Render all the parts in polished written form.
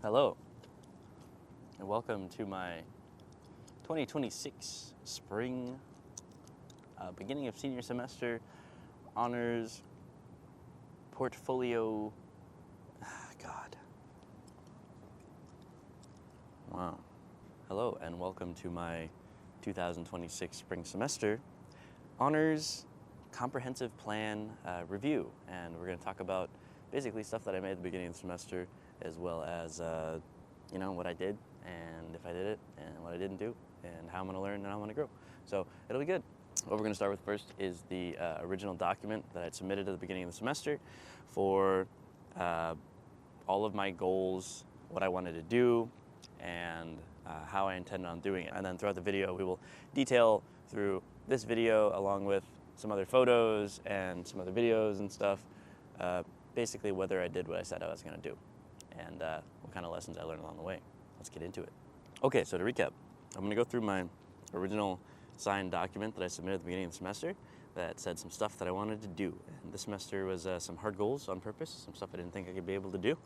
Hello, and welcome to my 2026 spring, beginning of senior semester, honors, portfolio, God. Wow. Hello, and welcome to my 2026 spring semester, honors, comprehensive plan review. And we're going to talk about basically stuff that I made at the beginning of the semester, as well as what I did, and if I did it, and what I didn't do, and how I'm going to learn and how I'm going to grow. So it'll be good. What we're going to start with first is the original document that I'd submitted at the beginning of the semester for all of my goals, what I wanted to do, and how I intended on doing it. And then throughout the video, we will detail through this video along with some other photos and some other videos and stuff, basically whether I did what I said I was going to do and what kind of lessons I learned along the way. Let's get into it. Okay, so to recap, I'm going to go through my original signed document that I submitted at the beginning of the semester that said some stuff that I wanted to do. And this semester was some hard goals on purpose, some stuff I didn't think I could be able to do.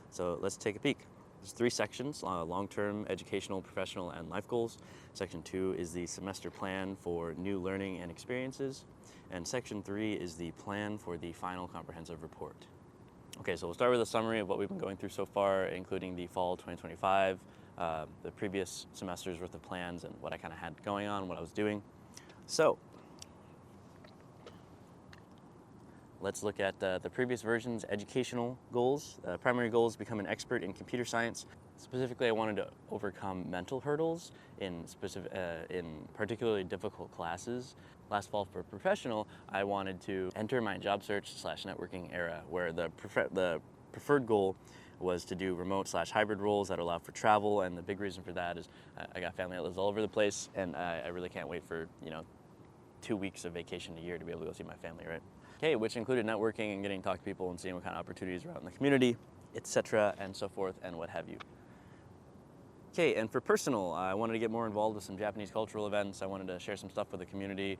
So let's take a peek. There's 3 sections, long-term, educational, professional, and life goals. Section 2 is the semester plan for new learning and experiences. And Section 3 is the plan for the final comprehensive report. Okay, so we'll start with a summary of what we've been going through so far, including the fall 2025, the previous semester's worth of plans and what I kind of had going on, what I was doing. So let's look at the previous version's educational goals. Primary goals: become an expert in computer science. Specifically, I wanted to overcome mental hurdles in particularly difficult classes. Last fall for professional, I wanted to enter my job search / networking era, where the preferred goal was to do remote/hybrid roles that allow for travel. And the big reason for that is I got family that lives all over the place, and I really can't wait for 2 weeks of vacation a year to be able to go see my family, right? Okay, which included networking and getting to talk to people and seeing what kind of opportunities are out in the community, etc., and so forth, and what have you. Okay, and for personal, I wanted to get more involved with some Japanese cultural events. I wanted to share some stuff with the community,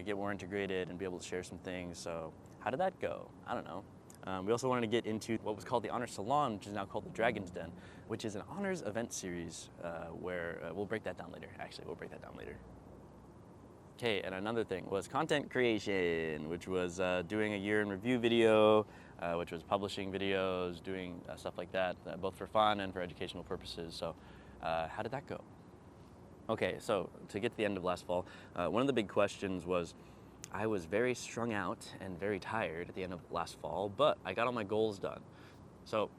get more integrated, and be able to share some things. So how did that go? I don't know. We also wanted to get into what was called the Honors Salon, which is now called the Dragon's Den, which is an honors event series where we'll break that down later. Actually, we'll break that down later. Okay, and another thing was content creation, which was doing a year in review video, which was publishing videos, doing stuff like that, both for fun and for educational purposes. So how did that go? Okay, so to get to the end of last fall, one of the big questions was I was very strung out and very tired at the end of last fall, but I got all my goals done. So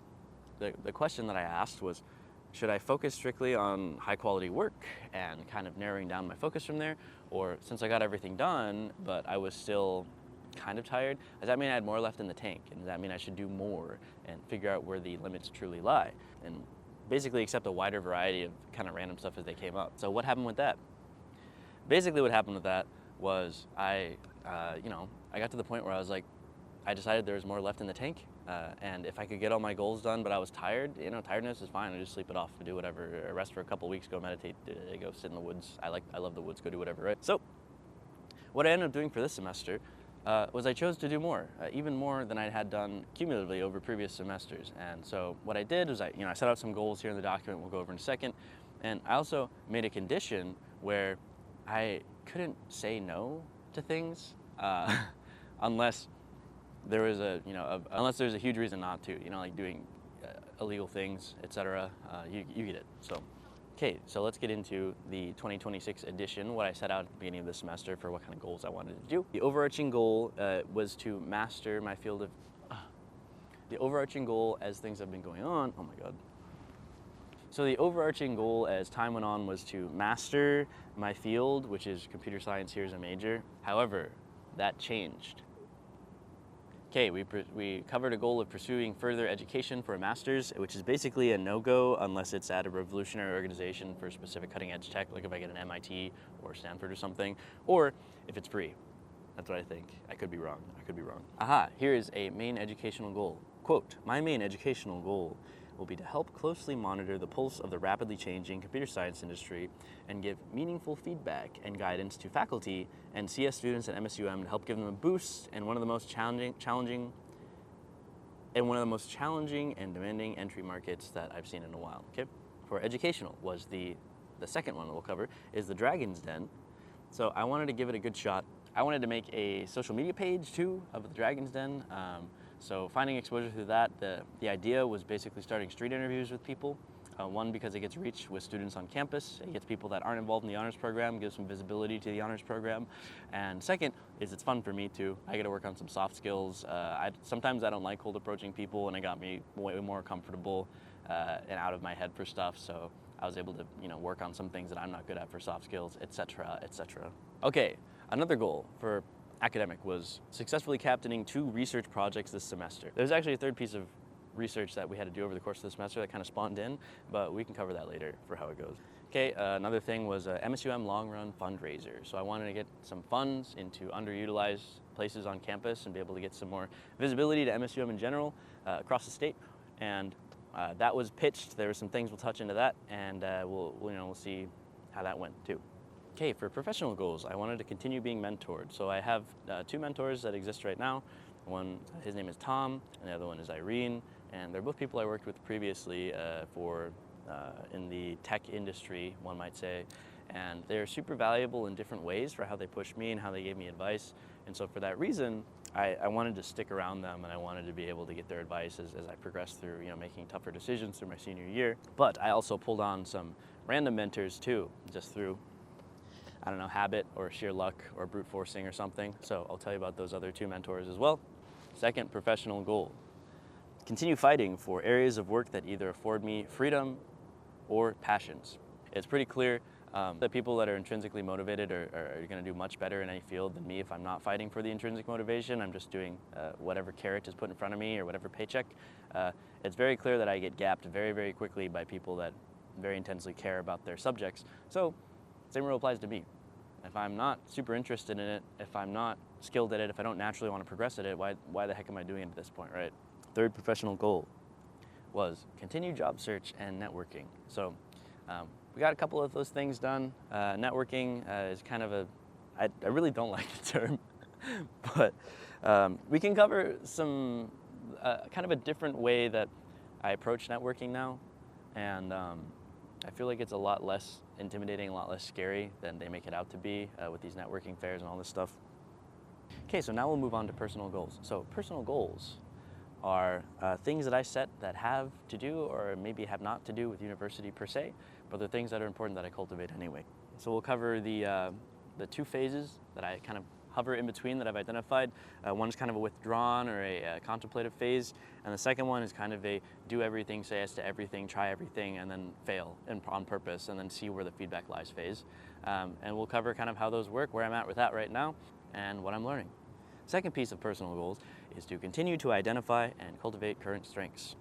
the question that I asked was, should I focus strictly on high quality work and kind of narrowing down my focus from there? Or since I got everything done, but I was still kind of tired, does that mean I had more left in the tank? And does that mean I should do more and figure out where the limits truly lie? And basically accept a wider variety of kind of random stuff as they came up. So what happened with that? Basically what happened with that was I got to the point where I was like, I decided there was more left in the tank. And if I could get all my goals done, but I was tired, tiredness is fine. I just sleep it off, do whatever, rest for a couple weeks, go meditate, go sit in the woods. I love the woods, go do whatever, right? So what I ended up doing for this semester was I chose to do more, even more than I had done cumulatively over previous semesters. And so what I did was I set out some goals here in the document we'll go over in a second. And I also made a condition where I couldn't say no to things unless there was unless there's a huge reason not to, like doing illegal things, etc. You get it. So, okay, so let's get into the 2026 edition, what I set out at the beginning of the semester for what kind of goals I wanted to do. The overarching goal was to master my field of, the overarching goal as things have been going on, oh my God. So the overarching goal as time went on was to master my field, which is computer science here as a major. However, that changed. Okay, we covered a goal of pursuing further education for a master's, which is basically a no-go unless it's at a revolutionary organization for specific cutting-edge tech, like if I get an MIT or Stanford or something, or if it's free. That's what I think. I could be wrong. Aha, here is a main educational goal. Quote, my main educational goal will be to help closely monitor the pulse of the rapidly changing computer science industry and give meaningful feedback and guidance to faculty and CS students at MSUM to help give them a boost in one of the most challenging in one of the most challenging and demanding entry markets that I've seen in a while. Okay, for educational was the second one we'll cover is the Dragon's Den. So I wanted to give it a good shot. I wanted to make a social media page too of the Dragon's Den. So finding exposure through that, the idea was basically starting street interviews with people. One, because it gets reach with students on campus. It gets people that aren't involved in the honors program, gives some visibility to the honors program. And second is it's fun for me too. I get to work on some soft skills. Sometimes I don't like cold approaching people, and it got me way more comfortable and out of my head for stuff. So I was able to, work on some things that I'm not good at for soft skills, etc., etc. Okay, another goal for academic was successfully captaining 2 research projects this semester. There's actually a third piece of research that we had to do over the course of the semester that kind of spawned in, but we can cover that later for how it goes. Okay, another thing was a MSUM long run fundraiser. So I wanted to get some funds into underutilized places on campus and be able to get some more visibility to MSUM in general across the state. And that was pitched. There were some things we'll touch into that, and we'll see how that went too. Okay, for professional goals, I wanted to continue being mentored. So I have 2 mentors that exist right now. One, his name is Tom, and the other one is Irene, and they're both people I worked with previously in the tech industry, one might say. And they're super valuable in different ways for how they pushed me and how they gave me advice. And so for that reason, I wanted to stick around them, and I wanted to be able to get their advice as I progressed through, making tougher decisions through my senior year. But I also pulled on some random mentors too, just through, I don't know, habit or sheer luck or brute forcing or something. So I'll tell you about those other 2 mentors as well. Second professional goal, continue fighting for areas of work that either afford me freedom or passions. It's pretty clear that people that are intrinsically motivated are going to do much better in any field than me if I'm not fighting for the intrinsic motivation. I'm just doing whatever carrot is put in front of me or whatever paycheck. It's very clear that I get gapped very, very quickly by people that very intensely care about their subjects. So same rule applies to me. If I'm not super interested in it, if I'm not skilled at it, if I don't naturally want to progress at it, why the heck am I doing it at this point, right? Third professional goal was continue job search and networking. So we got a couple of those things done. Networking is kind of I really don't like the term, but we can cover some kind of a different way that I approach networking now. And I feel like it's a lot less intimidating, a lot less scary than they make it out to be with these networking fairs and all this stuff. Okay, so now we'll move on to personal goals. So personal goals are things that I set that have to do or maybe have not to do with university per se, but they're things that are important that I cultivate anyway. So we'll cover the 2 phases that I kind of hover in between that I've identified. One is kind of a withdrawn or a contemplative phase, and the second one is kind of a do everything, say yes to everything, try everything, and then fail on purpose, and then see where the feedback lies phase. And we'll cover kind of how those work, where I'm at with that right now, and what I'm learning. Second piece of personal goals is to continue to identify and cultivate current strengths.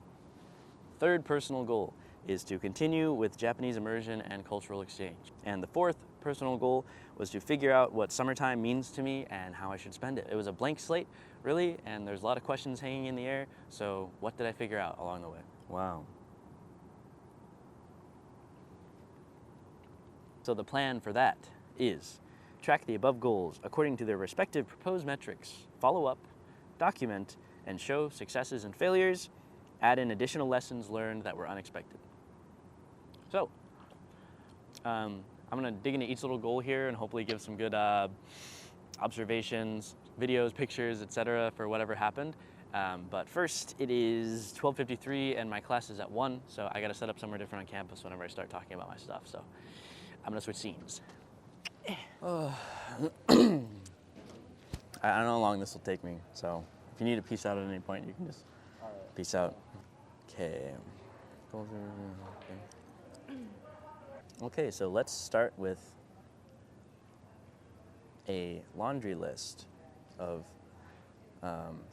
Third personal goal is to continue with Japanese immersion and cultural exchange. And the fourth personal goal was to figure out what summertime means to me and how I should spend it. It was a blank slate, really, and there's a lot of questions hanging in the air, so what did I figure out along the way? Wow. So the plan for that is track the above goals according to their respective proposed metrics, follow up, document, and show successes and failures, add in additional lessons learned that were unexpected. So, I'm gonna dig into each little goal here and hopefully give some good observations, videos, pictures, etc. for whatever happened. But first, it is 12:53 and my class is at 1, so I gotta set up somewhere different on campus whenever I start talking about my stuff. So I'm gonna switch scenes. I don't know how long this will take me, so if you need to peace out at any point, you can just peace out. Okay. Okay, so let's start with a laundry list of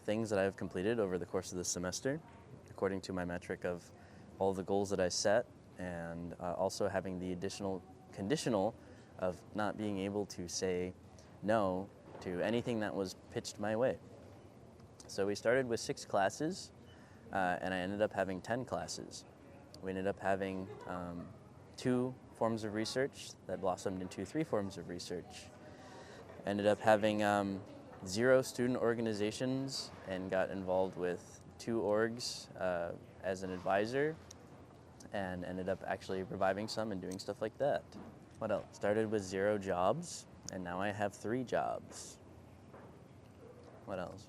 things that I've completed over the course of this semester, according to my metric of all the goals that I set, and also having the additional conditional of not being able to say no to anything that was pitched my way. So we started with 6 classes, and I ended up having 10 classes. We ended up having 2 forms of research that blossomed into 3 forms of research. Ended up having 0 student organizations and got involved with 2 orgs as an advisor, and ended up actually reviving some and doing stuff like that. What else? Started with 0 jobs, and now I have 3 jobs. What else?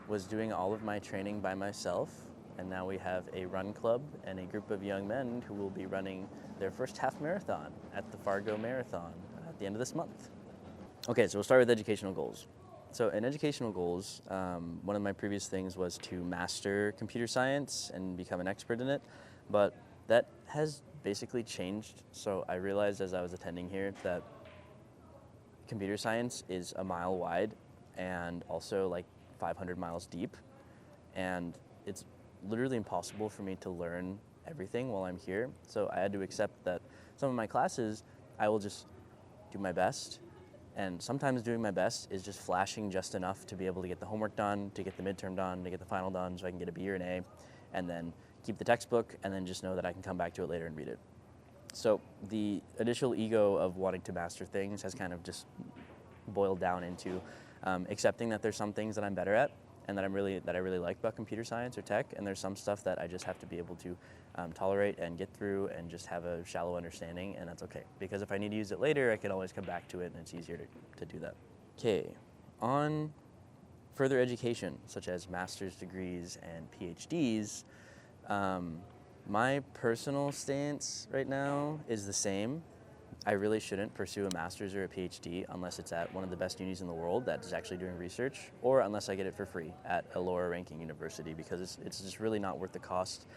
Was doing all of my training by myself, and now we have a run club and a group of young men who will be running their first half marathon at the Fargo Marathon at the end of this month. Okay, so we'll start with educational goals. So in educational goals, one of my previous things was to master computer science and become an expert in it, but that has basically changed. So I realized as I was attending here that computer science is a mile wide and also like 500 miles deep, and it's literally impossible for me to learn everything while I'm here. So I had to accept that some of my classes I will just do my best, and sometimes doing my best is just flashing just enough to be able to get the homework done, to get the midterm done, to get the final done so I can get a B or an A, and then keep the textbook and then just know that I can come back to it later and read it. So the initial ego of wanting to master things has kind of just boiled down into accepting that there's some things that I'm better at and that I really like about computer science or tech, and there's some stuff that I just have to be able to tolerate and get through and just have a shallow understanding, and that's okay. Because if I need to use it later, I can always come back to it, and it's easier to do that. Okay, on further education, such as master's degrees and PhDs, my personal stance right now is the same. I really shouldn't pursue a master's or a PhD unless it's at one of the best unis in the world that is actually doing research, or unless I get it for free at a lower ranking university, because it's just really not worth the cost,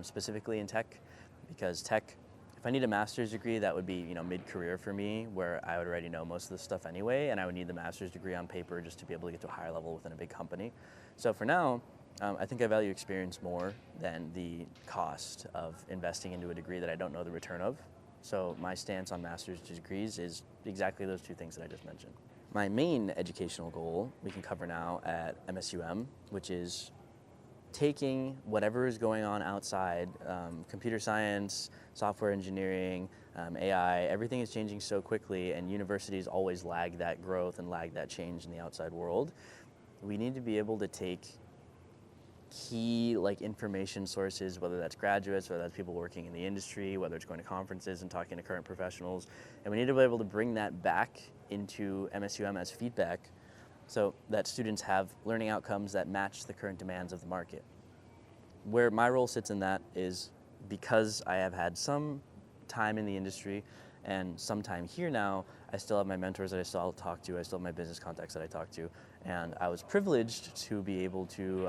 specifically in tech, because tech, if I need a master's degree, that would be mid-career for me, where I would already know most of the stuff anyway, and I would need the master's degree on paper just to be able to get to a higher level within a big company. So for now, I think I value experience more than the cost of investing into a degree that I don't know the return of. So my stance on master's degrees is exactly those 2 things that I just mentioned. My main educational goal we can cover now at MSUM, which is taking whatever is going on outside, computer science, software engineering, AI, everything is changing so quickly, and universities always lag that growth and lag that change in the outside world. We need to be able to take key information sources, whether that's graduates, whether that's people working in the industry, whether it's going to conferences and talking to current professionals, and we need to be able to bring that back into MSUM as feedback so that students have learning outcomes that match the current demands of the market. Where my role sits in that is, because I have had some time in the industry and some time here now, I still have my mentors that I still talk to, I still have my business contacts that I talk to, and I was privileged to be able to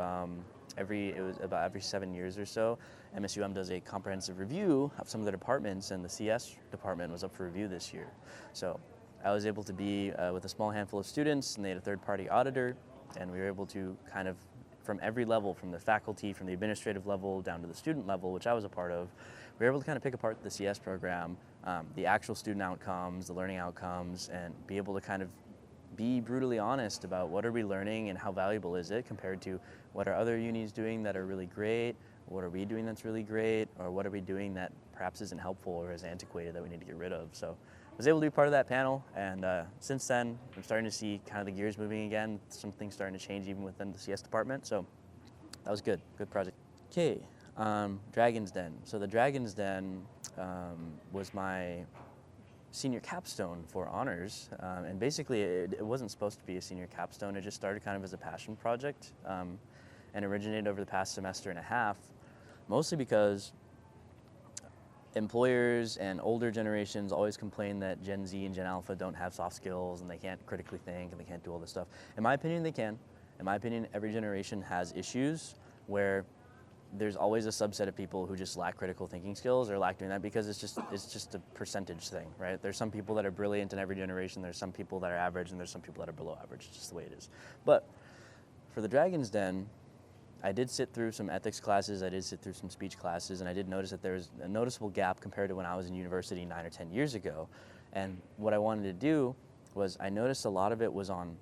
it was about every 7 years or so, MSUM does a comprehensive review of some of the departments, and the CS department was up for review this year. So I was able to be with a small handful of students, and they had a third-party auditor, and we were able to kind of, from every level, from the faculty, from the administrative level, down to the student level, which I was a part of, we were able to kind of pick apart the CS program, the actual student outcomes, the learning outcomes, and be able to kind of be brutally honest about what are we learning and how valuable is it compared to what are other unis doing that are really great, what are we doing that's really great, or what are we doing that perhaps isn't helpful or is antiquated that we need to get rid of. So I was able to be part of that panel, and since then I'm starting to see kind of the gears moving again, some things starting to change even within the CS department, so that was good project. Okay, Dragon's Den. So the Dragon's Den was my senior capstone for honors, and basically it wasn't supposed to be a senior capstone. It just started kind of as a passion project, and originated over the past semester and a half, mostly because employers and older generations always complain that Gen Z and Gen Alpha don't have soft skills and they can't critically think and they can't do all this stuff. In my opinion, they can. In my opinion, every generation has issues where there's always a subset of people who just lack critical thinking skills or lack doing that, because it's just a percentage thing, right? There's some people that are brilliant in every generation, there's some people that are average, and there's some people that are below average. It's just the way it is. But for the Dragon's Den, I did sit through some ethics classes, I did sit through some speech classes, and I did notice that there was a noticeable gap compared to when I was in university 9 or 10 years ago. And what I wanted to do was, I noticed a lot of it was on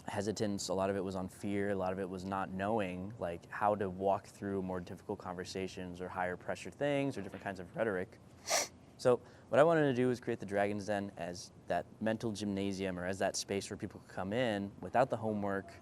hesitance, a lot of it was on fear, a lot of it was not knowing how to walk through more difficult conversations or higher pressure things or different kinds of rhetoric. So what I wanted to do was create the Dragon's Den as that mental gymnasium, or as that space where people could come in without the homework,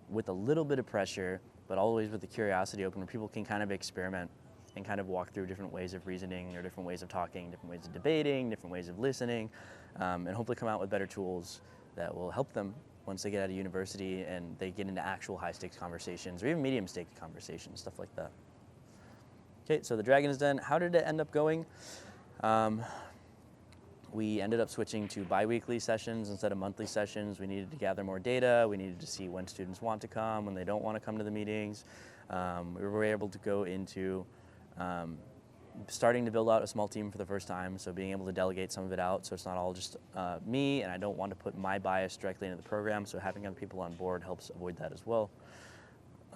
with a little bit of pressure, but always with the curiosity open, where people can kind of experiment and kind of walk through different ways of reasoning or different ways of talking, different ways of debating, different ways of listening, and hopefully come out with better tools that will help them once they get out of university and they get into actual high-stakes conversations or even medium-stakes conversations, stuff like that. Okay, so the Dragon's Den, how did it end up going? We ended up switching to bi-weekly sessions instead of monthly sessions. We needed to gather more data. We needed to see when students want to come, when they don't want to come to the meetings. We were able to go into starting to build out a small team for the first time, so being able to delegate some of it out so it's not all just me, and I don't want to put my bias directly into the program, so having other people on board helps avoid that as well.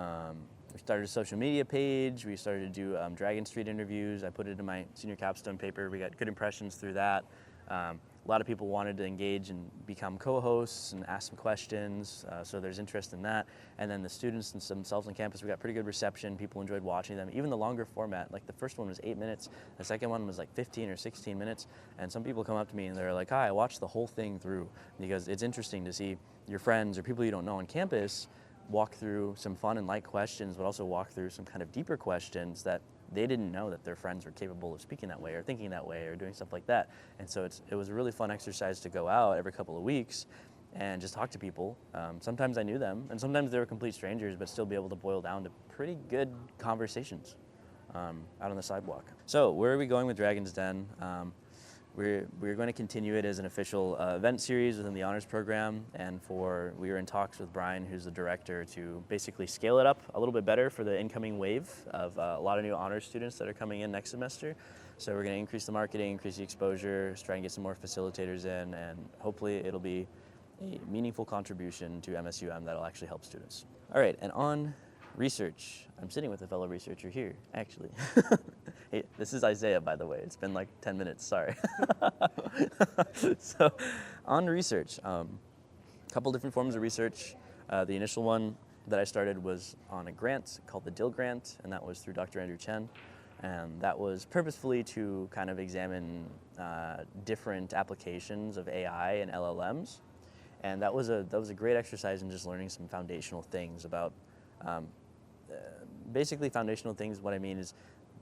We started a social media page. We started to do Dragon Street interviews. I put it in my senior capstone paper. We got good impressions through that. A lot of people wanted to engage and become co-hosts and ask some questions, so there's interest in that. And then the students themselves on campus, we got pretty good reception. People enjoyed watching them. Even the longer format, like the first one was 8 minutes, the second one was like 15 or 16 minutes, and some people come up to me and they're like, hi, I watched the whole thing through, because it's interesting to see your friends or people you don't know on campus walk through some fun and light questions, but also walk through some kind of deeper questions that they didn't know that their friends were capable of speaking that way or thinking that way or doing stuff like that. And so it was a really fun exercise to go out every couple of weeks and just talk to people. Sometimes I knew them, and sometimes they were complete strangers, but still be able to boil down to pretty good conversations out on the sidewalk. So where are we going with Dragon's Den? We're going to continue it as an official event series within the honors program, and we were in talks with Brian, who's the director, to basically scale it up a little bit better for the incoming wave of a lot of new honors students that are coming in next semester. So we're going to increase the marketing, increase the exposure, try and get some more facilitators in, and hopefully it'll be a meaningful contribution to MSUM that'll actually help students. All right, and on research, I'm sitting with a fellow researcher here, actually. Hey, this is Isaiah, by the way. It's been like 10 minutes, sorry. So, on research, a couple different forms of research. The initial one that I started was on a grant called the DIL grant, and that was through Dr. Andrew Chen. And that was purposefully to kind of examine different applications of AI and LLMs. And that was a great exercise in just learning some foundational things about, basically foundational things. What I mean is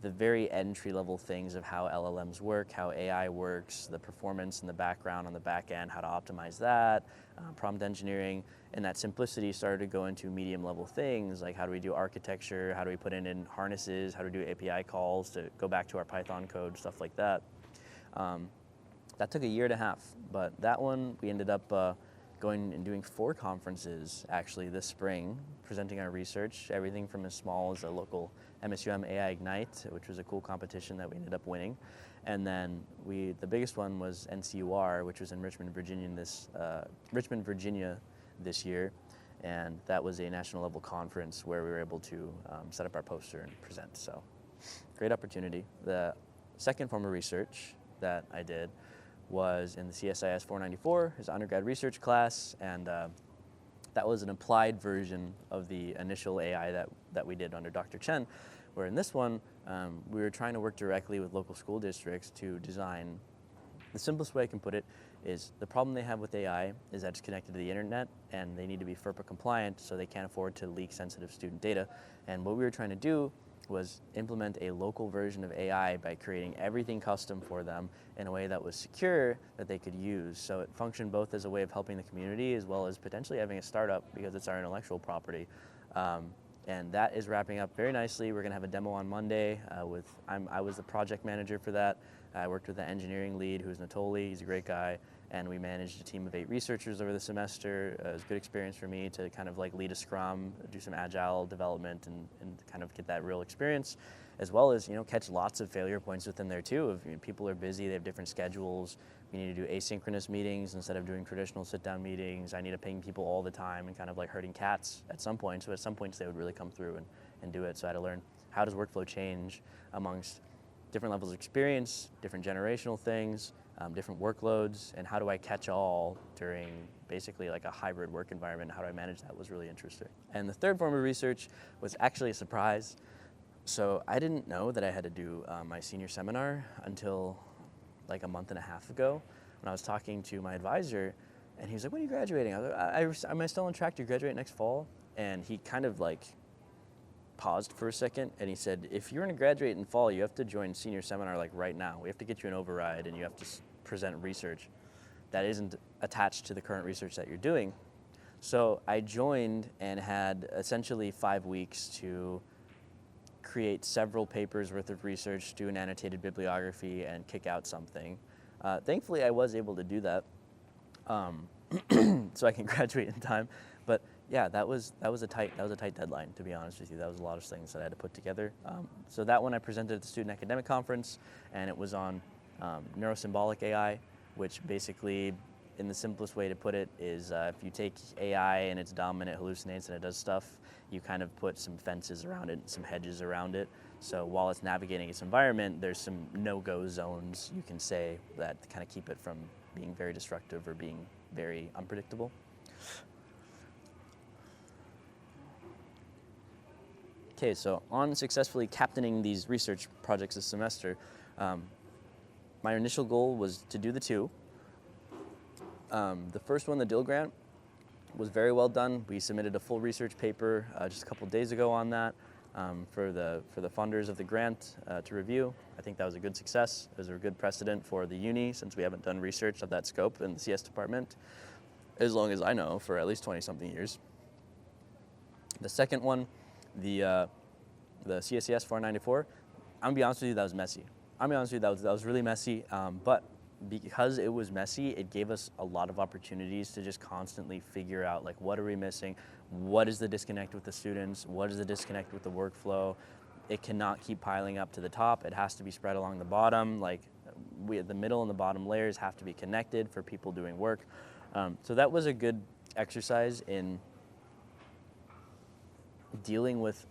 the very entry-level things of how LLMs work, how AI works, the performance in the background on the back end, how to optimize that, prompt engineering, and that simplicity started to go into medium-level things, like how do we do architecture, how do we put in harnesses, how to do API calls to go back to our Python code, stuff like that. That took a year and a half, but that one we ended up going and doing 4 conferences actually this spring, presenting our research, everything from as small as a local MSUM AI Ignite, which was a cool competition that we ended up winning. And then the biggest one was NCUR, which was in Richmond, Virginia this year. And that was a national level conference where we were able to set up our poster and present. So great opportunity. The second form of research that I did was in the CSIS 494, his undergrad research class, and that was an applied version of the initial AI that we did under Dr. Chen, where in this one, we were trying to work directly with local school districts to design. The simplest way I can put it is the problem they have with AI is that it's connected to the internet and they need to be FERPA compliant, so they can't afford to leak sensitive student data. And what we were trying to do was implement a local version of AI by creating everything custom for them in a way that was secure that they could use. So it functioned both as a way of helping the community as well as potentially having a startup because it's our intellectual property. And that is wrapping up very nicely. We're gonna have a demo on Monday I was the project manager for that. I worked with the engineering lead, who's Natoli. He's a great guy. And we managed a team of 8 researchers over the semester. It was a good experience for me to kind of like lead a scrum, do some agile development and kind of get that real experience, as well as, catch lots of failure points within there too. If people are busy, they have different schedules. We need to do asynchronous meetings instead of doing traditional sit-down meetings. I need to ping people all the time and kind of like herding cats at some point. So at some points they would really come through and do it. So I had to learn how does workflow change amongst different levels of experience, different generational things, different workloads, and how do I catch all during basically like a hybrid work environment? How do I manage that was really interesting. And the third form of research was actually a surprise. So I didn't know that I had to do my senior seminar until like a month and a half ago when I was talking to my advisor, and he was like, when are you graduating? I was like, am I still on track to graduate next fall? and he kind of like paused for a second, and he said, if you're going to graduate in fall, you have to join senior seminar like right now. We have to get you an override, and you have to present research that isn't attached to the current research that you're doing. So I joined and had essentially 5 weeks to create several papers worth of research, do an annotated bibliography, and kick out something. Thankfully, I was able to do that, so I can graduate in time. But yeah, that was a tight deadline, to be honest with you. That was a lot of things that I had to put together. So that one I presented at the Student Academic Conference, and it was on neurosymbolic AI, which basically, in the simplest way to put it, is if you take AI and it's dumb and it hallucinates and it does stuff, you kind of put some fences around it, some hedges around it. So while it's navigating its environment, there's some no-go zones, you can say, that kind of keep it from being very destructive or being very unpredictable. Okay, so on successfully captaining these research projects this semester, my initial goal was to do the two. The first one, the Dill grant, was very well done. We submitted a full research paper just a couple days ago on that for the funders of the grant to review. I think that was a good success. It was a good precedent for the uni, since we haven't done research of that scope in the CS department, as long as I know, for at least 20-something years. The second one, the CSES 494, I'm gonna be honest with you, that was messy. I'm gonna be honest with you, that was really messy, but because it was messy, it gave us a lot of opportunities to just constantly figure out, like, what are we missing? What is the disconnect with the students? What is the disconnect with the workflow? It cannot keep piling up to the top. It has to be spread along the bottom. Like, the middle and the bottom layers have to be connected for people doing work. So that was a good exercise in dealing with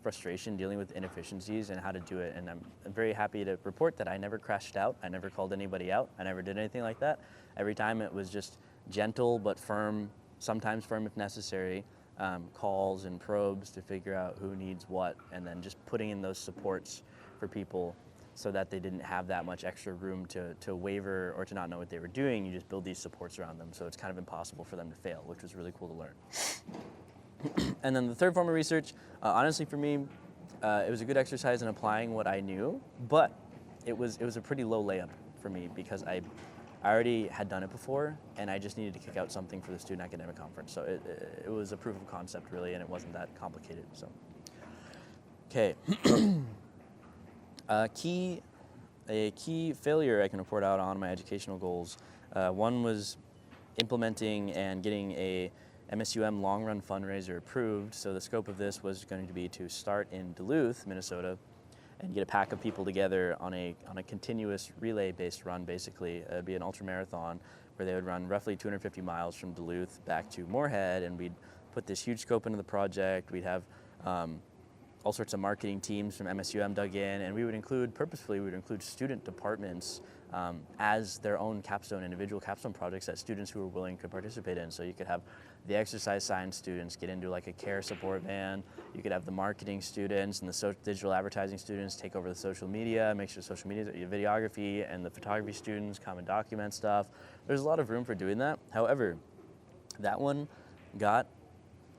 frustration, dealing with inefficiencies, and how to do it. And I'm very happy to report that I never crashed out. I never called anybody out. I never did anything like that. Every time it was just gentle but firm, sometimes firm if necessary, calls and probes to figure out who needs what, and then just putting in those supports for people so that they didn't have that much extra room to waver or to not know what they were doing. You just build these supports around them, so it's kind of impossible for them to fail, which was really cool to learn. And then the third form of research, honestly for me, it was a good exercise in applying what I knew, but it was a pretty low layup for me because I already had done it before, and I just needed to kick out something for the Student Academic Conference. So it was a proof of concept, really, and it wasn't that complicated. So, okay. A key failure I can report out on my educational goals. One was implementing and getting a MSUM long-run fundraiser approved. So the scope of this was going to be to start in Duluth, Minnesota, and get a pack of people together on a continuous relay-based run, basically. It'd be an ultramarathon where they would run roughly 250 miles from Duluth back to Moorhead, and we'd put this huge scope into the project. We'd have all sorts of marketing teams from MSUM dug in, and we would include student departments as their own individual capstone projects that students who were willing could participate in. So you could have the exercise science students get into like a care support van. You could have the marketing students and the digital advertising students take over the social media, make sure social media, videography, and the photography students come and document stuff. There's a lot of room for doing that. However, that one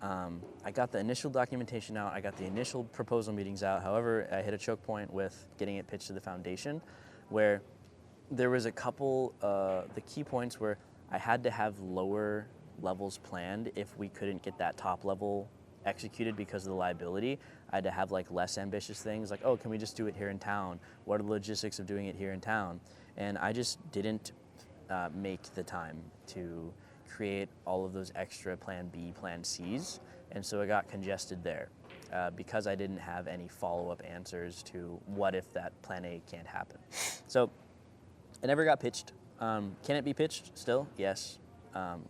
I got the initial documentation out, I got the initial proposal meetings out. However, I hit a choke point with getting it pitched to the foundation, where there was a couple, the key points where I had to have lower levels planned if we couldn't get that top level executed because of the liability. I had to have like less ambitious things like, oh, can we just do it here in town? What are the logistics of doing it here in town? And I just didn't make the time to create all of those extra plan B, plan C's. And so it got congested there because I didn't have any follow-up answers to what if that plan A can't happen. So it never got pitched. Can it be pitched still? Yes.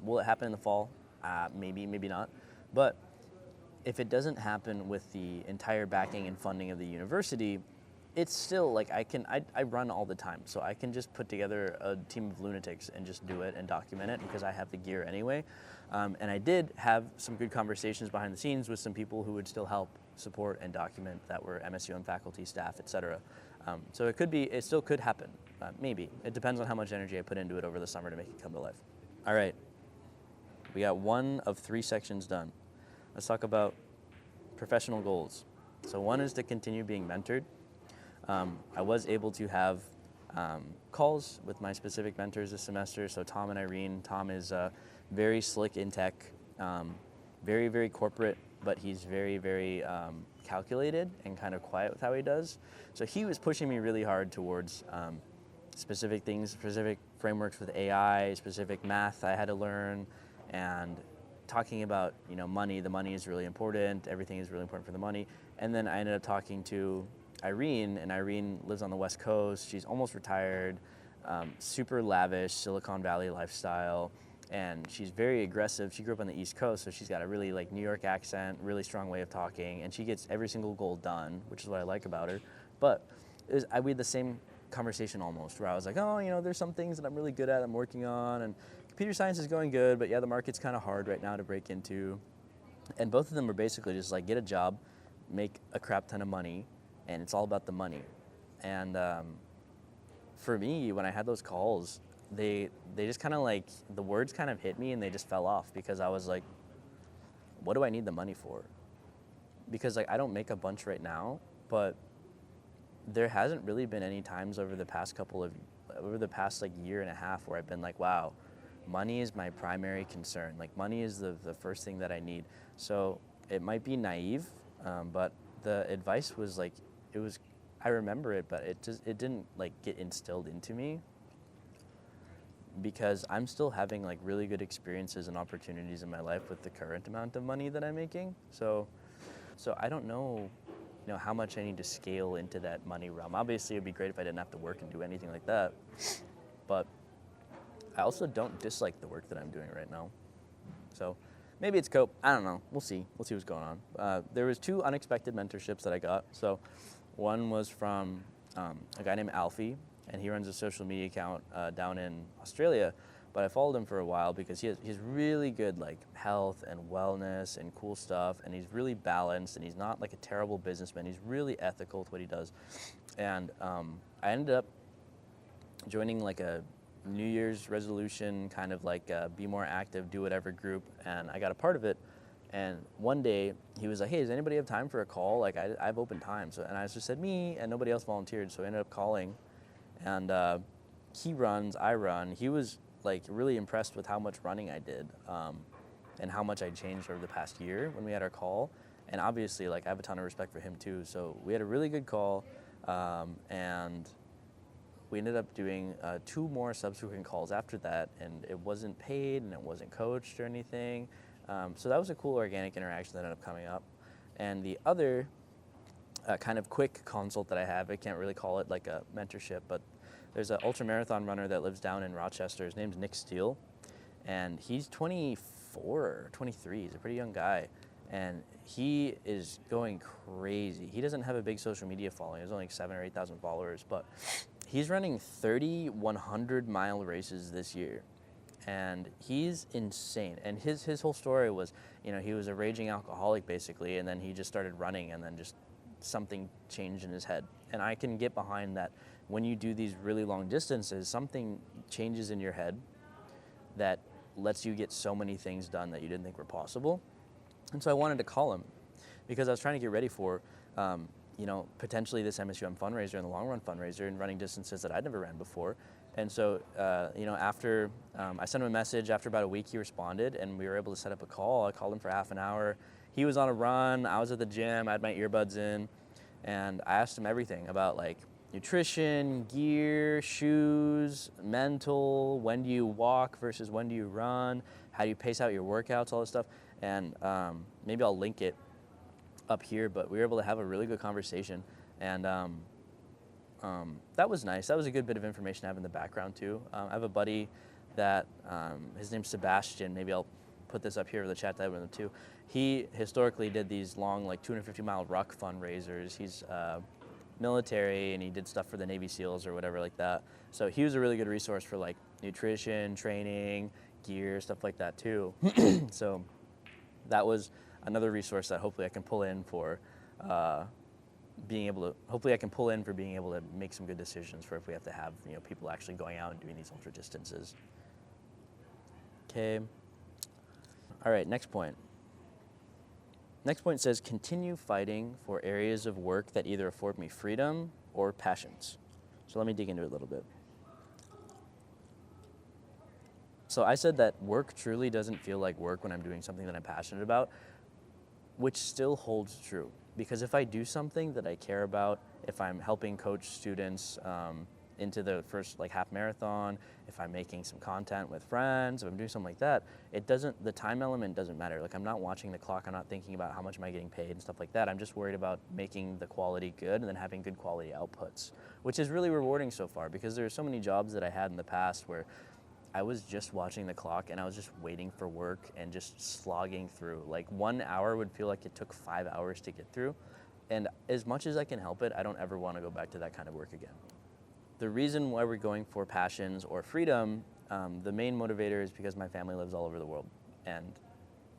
Will it happen in the fall? Maybe, maybe not. But if it doesn't happen with the entire backing and funding of the university, it's still like I run all the time, so I can just put together a team of lunatics and just do it and document it because I have the gear anyway. And I did have some good conversations behind the scenes with some people who would still help support and document that were MSUM faculty, staff, etc. So it still could happen, maybe. It depends on how much energy I put into it over the summer to make it come to life. All right, we got one of 3 sections done. let's talk about professional goals. So one is to continue being mentored. I was able to have calls with my specific mentors this semester. So Tom and Irene. Tom is very slick in tech, very, very corporate, but he's very, very calculated and kind of quiet with how he does. So he was pushing me really hard towards specific things, specific frameworks with AI, specific math I had to learn, and talking about, money. The money is really important. Everything is really important for the money. And then I ended up talking to Irene, and Irene lives on the West Coast. She's almost retired, super lavish, Silicon Valley lifestyle, and she's very aggressive. She grew up on the East Coast, so she's got a really New York accent, really strong way of talking, and she gets every single goal done, which is what I like about her. But we had the same conversation almost, where I was like, there's some things that I'm really good at, I'm working on, and computer science is going good, but yeah, the market's kind of hard right now to break into. And both of them were basically just get a job, make a crap ton of money, and it's all about the money. And for me, when I had those calls, they just kind of the words kind of hit me and they just fell off, because I was like, what do I need the money for? Because I don't make a bunch right now, but there hasn't really been any times over the past year and a half where I've been like, wow, money is my primary concern. Money is the first thing that I need. So it might be naive, but the advice was I remember it, but it didn't get instilled into me, because I'm still having really good experiences and opportunities in my life with the current amount of money that I'm making. So I don't know, how much I need to scale into that money realm. Obviously, it'd be great if I didn't have to work and do anything like that, but I also don't dislike the work that I'm doing right now. So maybe it's cope. I don't know. We'll see. We'll see what's going on. There was 2 unexpected mentorships that I got. So one was from a guy named Alfie, and he runs a social media account down in Australia. But I followed him for a while because he's really good health and wellness and cool stuff, and he's really balanced, and he's not a terrible businessman. He's really ethical with what he does. And I ended up joining a New Year's resolution, kind of be more active, do whatever group, and I got a part of it. And one day he was like, hey, does anybody have time for a call? I have open time. And I just said me, and nobody else volunteered, so I ended up calling. And he runs, I run. He was really impressed with how much running I did, and how much I changed over the past year when we had our call. And obviously, I have a ton of respect for him too. So we had a really good call, and we ended up doing 2 more subsequent calls after that, and it wasn't paid and it wasn't coached or anything. So that was a cool organic interaction that ended up coming up. And the other kind of quick consult that I have, I can't really call it a mentorship, but there's an ultramarathon runner that lives down in Rochester. His name's Nick Steele, and he's 24 or 23. He's a pretty young guy, and he is going crazy. He doesn't have a big social media following. There's only 7,000 or 8,000 followers, but he's running 30 100-mile races this year, and he's insane. And his whole story was, he was a raging alcoholic basically, and then he just started running, and then just something changed in his head. And I can get behind that. When you do these really long distances, something changes in your head that lets you get so many things done that you didn't think were possible. And so I wanted to call him because I was trying to get ready for, potentially this MSUM fundraiser and the long run fundraiser, and running distances that I'd never ran before. And so, after I sent him a message, after about a week, he responded, and we were able to set up a call. I called him for half an hour. He was on a run. I was at the gym. I had my earbuds in, and I asked him everything about nutrition, gear, shoes, mental, when do you walk versus when do you run, how do you pace out your workouts, all this stuff. And maybe I'll link it up here, but we were able to have a really good conversation. And that was nice. That was a good bit of information to have in the background too. I have a buddy that, his name's Sebastian. Maybe I'll put this up here in the chat that with him too. He historically did these long 250-mile ruck fundraisers. He's military, and he did stuff for the Navy SEALs or whatever like that. So he was a really good resource for nutrition, training, gear, stuff like that too. So that was another resource that hopefully I can pull in for being able to make some good decisions for if we have to have people actually going out and doing these ultra distances. Okay. All right, next point. Next point says continue fighting for areas of work that either afford me freedom or passions. So let me dig into it a little bit. So I said that work truly doesn't feel like work when I'm doing something that I'm passionate about, which still holds true. Because if I do something that I care about, if I'm helping coach students into the first half marathon, if I'm making some content with friends, if I'm doing something like that, the time element doesn't matter. I'm not watching the clock, I'm not thinking about how much am I getting paid and stuff like that. I'm just worried about making the quality good and then having good quality outputs, which is really rewarding so far, because there are so many jobs that I had in the past where I was just watching the clock and I was just waiting for work and just slogging through. 1 hour would feel like it took 5 hours to get through. And as much as I can help it, I don't ever want to go back to that kind of work again. The reason why we're going for passions or freedom, the main motivator is because my family lives all over the world. And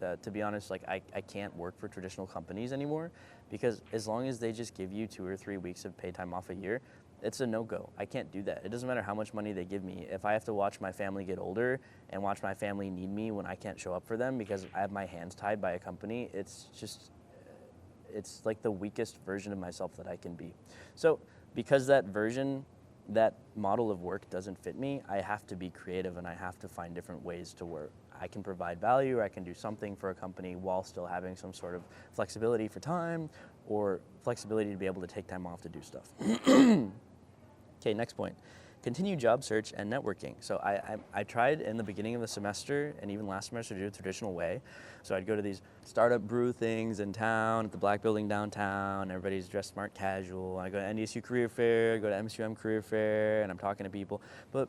to be honest, I can't work for traditional companies anymore, because as long as they just give you 2 or 3 weeks of paid time off a year, it's a no-go. I can't do that. It doesn't matter how much money they give me. If I have to watch my family get older and watch my family need me when I can't show up for them because I have my hands tied by a company, it's like the weakest version of myself that I can be. So because that model of work doesn't fit me, I have to be creative and I have to find different ways to work. I can provide value, or I can do something for a company while still having some sort of flexibility for time or flexibility to be able to take time off to do stuff. Okay, next point. Continue job search and networking. So I tried in the beginning of the semester and even last semester to do it the traditional way. So I'd go to these startup brew things in town at the Black Building downtown. Everybody's dressed smart casual. I go to NDSU Career Fair, I go to MSUM Career Fair, and I'm talking to people. But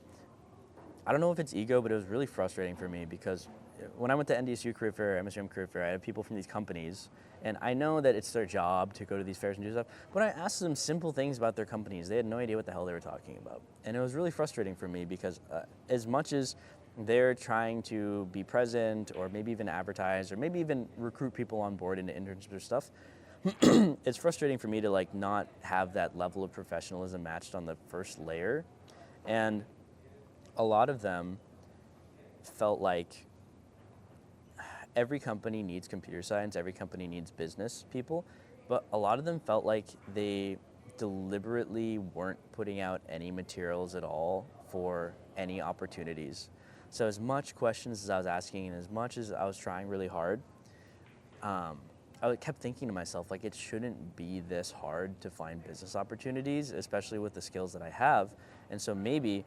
I don't know if it's ego, but it was really frustrating for me, because when I went to NDSU Career Fair, MSUM Career Fair, I had people from these companies, and I know that it's their job to go to these fairs and do stuff, but I asked them simple things about their companies. They had no idea what the hell they were talking about. And it was really frustrating for me, because as much as they're trying to be present or maybe even advertise or maybe even recruit people on board into internships or stuff, it's frustrating for me to not have that level of professionalism matched on the first layer. And a lot of them felt like every company needs computer science, every company needs business people, but a lot of them felt like they deliberately weren't putting out any materials at all for any opportunities. So as much questions as I was asking and as much as I was trying really hard, I kept thinking to myself, it shouldn't be this hard to find business opportunities, especially with the skills that I have. And so maybe,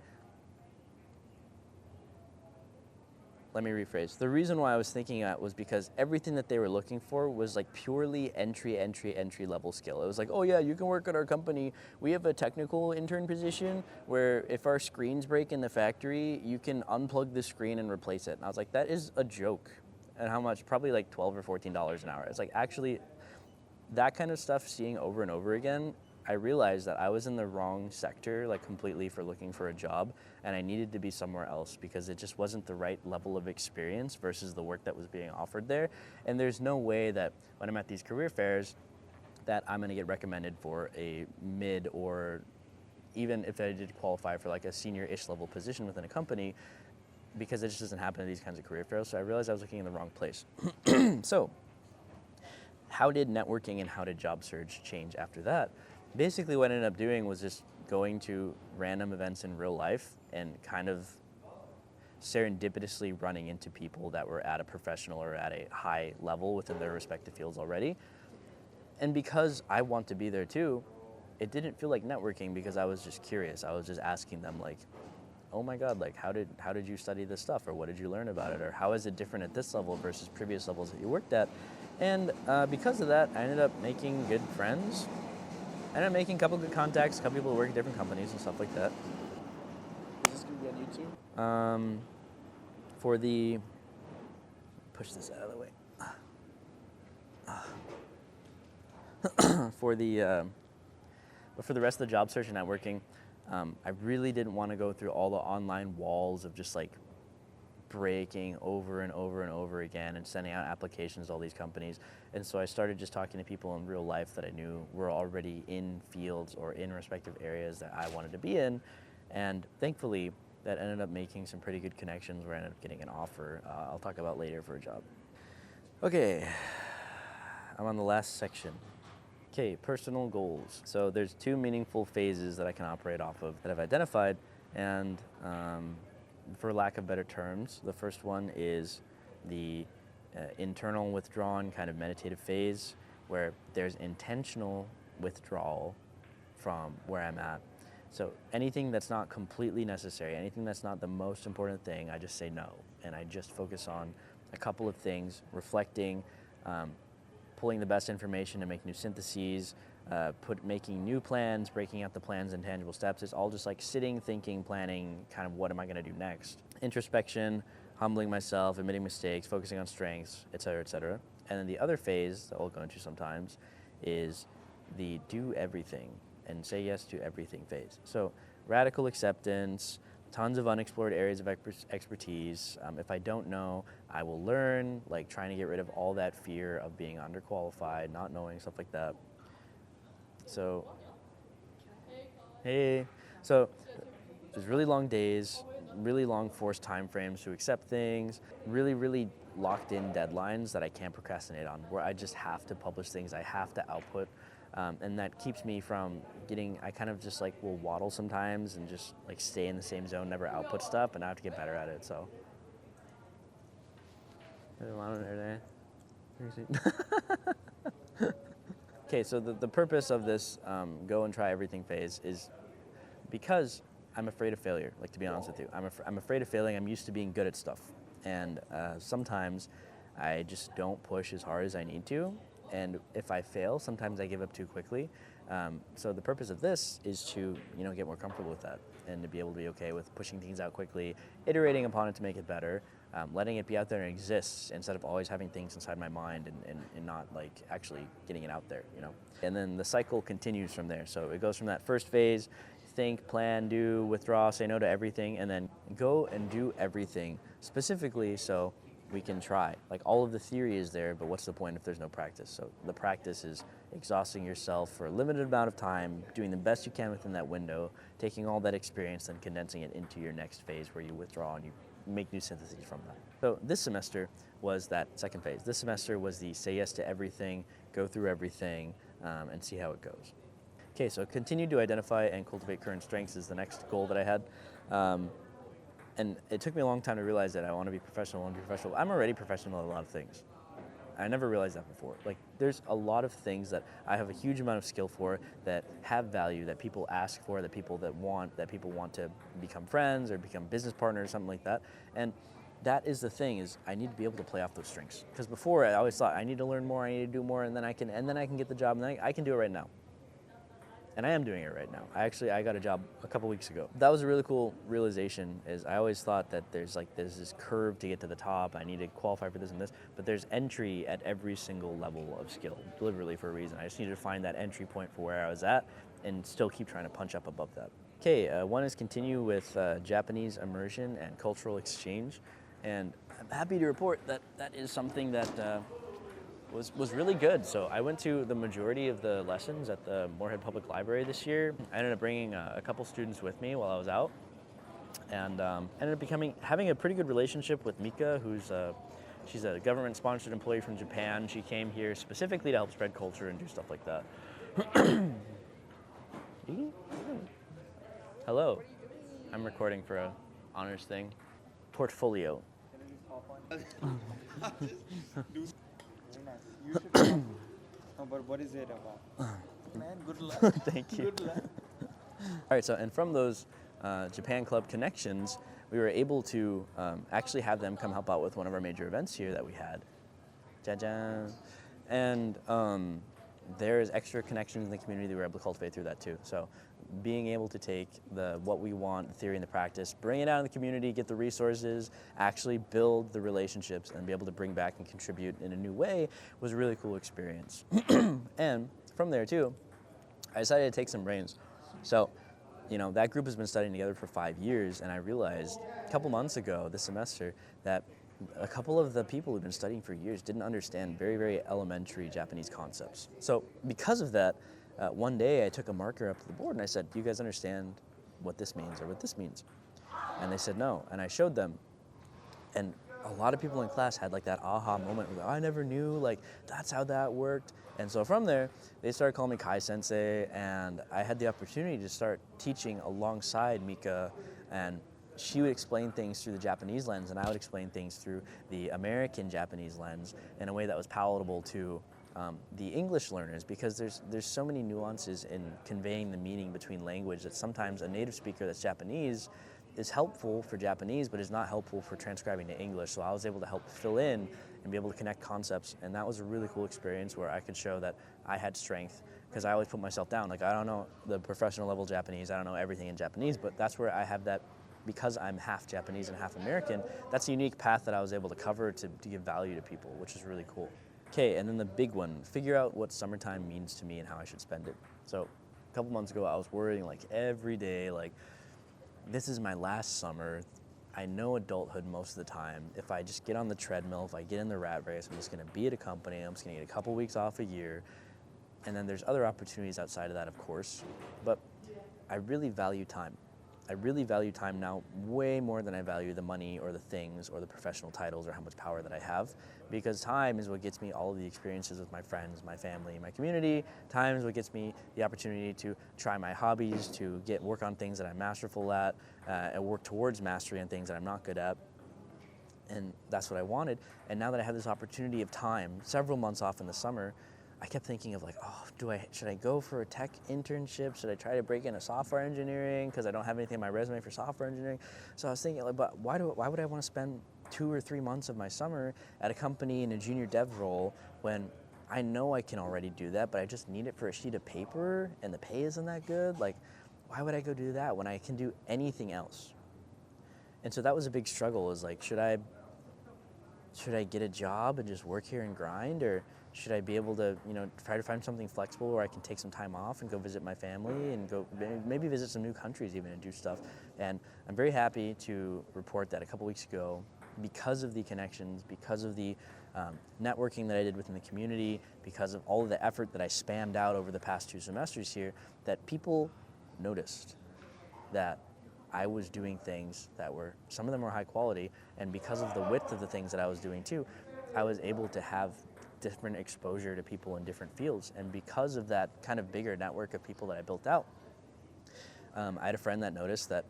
let me rephrase. The reason why I was thinking that was because everything that they were looking for was purely entry level skill. It was oh yeah, you can work at our company. We have a technical intern position where if our screens break in the factory, you can unplug the screen and replace it. And I was like, that is a joke. And how much? Probably $12 or $14 an hour. It's actually, that kind of stuff, seeing over and over again, I realized that I was in the wrong sector, completely, for looking for a job, and I needed to be somewhere else because it just wasn't the right level of experience versus the work that was being offered there. And there's no way that when I'm at these career fairs that I'm gonna get recommended for a mid, or even if I did qualify for a senior-ish level position within a company, because it just doesn't happen at these kinds of career fairs. So I realized I was looking in the wrong place. So how did networking and how did job search change after that? Basically what I ended up doing was just going to random events in real life and kind of serendipitously running into people that were at a professional or at a high level within their respective fields already. And because I want to be there too, it didn't feel like networking, because I was just curious. I was just asking them oh my God, how did you study this stuff? Or what did you learn about it? Or how is it different at this level versus previous levels that you worked at? And because of that, I ended up making good friends. I ended up making a couple good contacts, a couple people who work at different companies and stuff like that. Is this going to be on YouTube? Push this out of the way. But for the rest of the job search and networking, I really didn't want to go through all the online walls of just breaking over and over and over again and sending out applications to all these companies. And so I started just talking to people in real life that I knew were already in fields or in respective areas that I wanted to be in. And thankfully, that ended up making some pretty good connections where I ended up getting an offer I'll talk about later for a job. Okay, I'm on the last section. Okay, personal goals. So there's 2 meaningful phases that I can operate off of that I've identified, and for lack of better terms, the first one is the internal withdrawn kind of meditative phase, where there's intentional withdrawal from where I'm at. So anything that's not completely necessary, anything that's not the most important thing, I just say no, and I just focus on a couple of things, reflecting, pulling the best information to make new syntheses, making new plans, breaking out the plans in tangible steps. It's all just like sitting, thinking, planning, kind of what am I going to do next. Introspection, humbling myself, admitting mistakes, focusing on strengths, et cetera, et cetera. And then the other phase that we'll go into sometimes is the do everything and say yes to everything phase. So radical acceptance, tons of unexplored areas of expertise. If I don't know, I will learn, like trying to get rid of all that fear of being underqualified, not knowing, stuff like that. So, hey. So there's really long days, really long forced time frames to accept things, really, really locked in deadlines that I can't procrastinate on, where I just have to publish things, I have to output. And that keeps me from I kind of just like will waddle sometimes and just like stay in the same zone, never output stuff, and I have to get better at it, so. There's a lot in there. Okay, so the purpose of this go and try everything phase is because I'm afraid of failure, like, to be honest with you. I'm afraid of failing. I'm used to being good at stuff. And sometimes I just don't push as hard as I need to. And if I fail, sometimes I give up too quickly. So the purpose of this is to, get more comfortable with that and to be able to be okay with pushing things out quickly, iterating upon it to make it better, letting it be out there and exist instead of always having things inside my mind and not like actually getting it out there, And then the cycle continues from there. So it goes from that first phase, think, plan, do, withdraw, say no to everything, and then go and do everything specifically so we can try. Like, all of the theory is there, but what's the point if there's no practice? So the practice is exhausting yourself for a limited amount of time, doing the best you can within that window, taking all that experience and condensing it into your next phase where you withdraw and you make new syntheses from that. So this semester was that second phase. This semester was the say yes to everything, go through everything, and see how it goes. Okay, so continue to identify and cultivate current strengths is the next goal that I had. And it took me a long time to realize that I want to be professional. I'm already professional at a lot of things. I never realized that before. Like, there's a lot of things that I have a huge amount of skill for, that have value, that people ask for, that people want to become friends or become business partners, something like that. And that is the thing, is I need to be able to play off those strengths. Because before, I always thought I need to learn more, I need to do more, and then I can get the job, and then I can do it right now. And I am doing it right now. I got a job a couple weeks ago. That was a really cool realization, is I always thought that there's this curve to get to the top. I need to qualify for this and this, but there's entry at every single level of skill, deliberately for a reason. I just needed to find that entry point for where I was at and still keep trying to punch up above that. Okay, one is continue with Japanese immersion and cultural exchange. And I'm happy to report that that is something that was really good. So I went to the majority of the lessons at the Moorhead Public Library this year. I ended up bringing a couple students with me while I was out, and ended up having a pretty good relationship with Mika, she's a government-sponsored employee from Japan. She came here specifically to help spread culture and do stuff like that. Hello. I'm recording for a honors thing. Portfolio. You should know. No, but what is it about? Man, good luck. Thank you. Good luck. All right, so, and from those Japan Club connections, we were able to actually have them come help out with one of our major events here that we had. Ja-ja. And there's extra connections in the community that we were able to cultivate through that too. So being able to take what we want, the theory and the practice, bring it out in the community, get the resources, actually build the relationships, and be able to bring back and contribute in a new way was a really cool experience. And from there too, I decided to take some brains. So, that group has been studying together for 5 years, and I realized a couple months ago this semester that a couple of the people who've been studying for years didn't understand very, very elementary Japanese concepts. So because of that, one day I took a marker up to the board and I said, do you guys understand what this means or what this means? And they said no, and I showed them. And a lot of people in class had like that aha moment where I never knew, like, that's how that worked. And so from there, they started calling me Kai Sensei, and I had the opportunity to start teaching alongside Mika, and she would explain things through the Japanese lens, and I would explain things through the American Japanese lens in a way that was palatable to the English learners, because there's so many nuances in conveying the meaning between language that sometimes a native speaker that's Japanese is helpful for Japanese, but is not helpful for transcribing to English. So I was able to help fill in and be able to connect concepts, and that was a really cool experience where I could show that I had strength, because I always put myself down. Like, I don't know the professional level Japanese, I don't know everything in Japanese, but that's where I have that, because I'm half Japanese and half American, that's a unique path that I was able to cover to give value to people, which is really cool. Okay, and then the big one, figure out what summertime means to me and how I should spend it. So a couple months ago, I was worrying like every day, like, this is my last summer. I know adulthood most of the time. If I just get on the treadmill, if I get in the rat race, I'm just gonna be at a company, I'm just gonna get a couple weeks off a year. And then there's other opportunities outside of that, of course, but I really value time. I really value time now way more than I value the money or the things or the professional titles or how much power that I have, because time is what gets me all of the experiences with my friends, my family, my community. Time is what gets me the opportunity to try my hobbies, to work on things that I'm masterful at, and work towards mastery on things that I'm not good at. And that's what I wanted. And now that I have this opportunity of time, several months off in the summer, I kept thinking of like, oh, should I go for a tech internship? Should I try to break into software engineering? Because I don't have anything on my resume for software engineering. So I was thinking, like, but why would I want to spend 2 or 3 months of my summer at a company in a junior dev role when I know I can already do that, but I just need it for a sheet of paper and the pay isn't that good? Like, why would I go do that when I can do anything else? And so that was a big struggle, is like, should I get a job and just work here and grind, or should I be able to, try to find something flexible where I can take some time off and go visit my family and go maybe visit some new countries even and do stuff? And I'm very happy to report that a couple weeks ago, because of the connections, because of the networking that I did within the community, because of all of the effort that I spammed out over the past 2 semesters here, that people noticed that I was doing things that were, some of them were high quality, and because of the width of the things that I was doing too, I was able to have different exposure to people in different fields. And because of that kind of bigger network of people that I built out, I had a friend that noticed that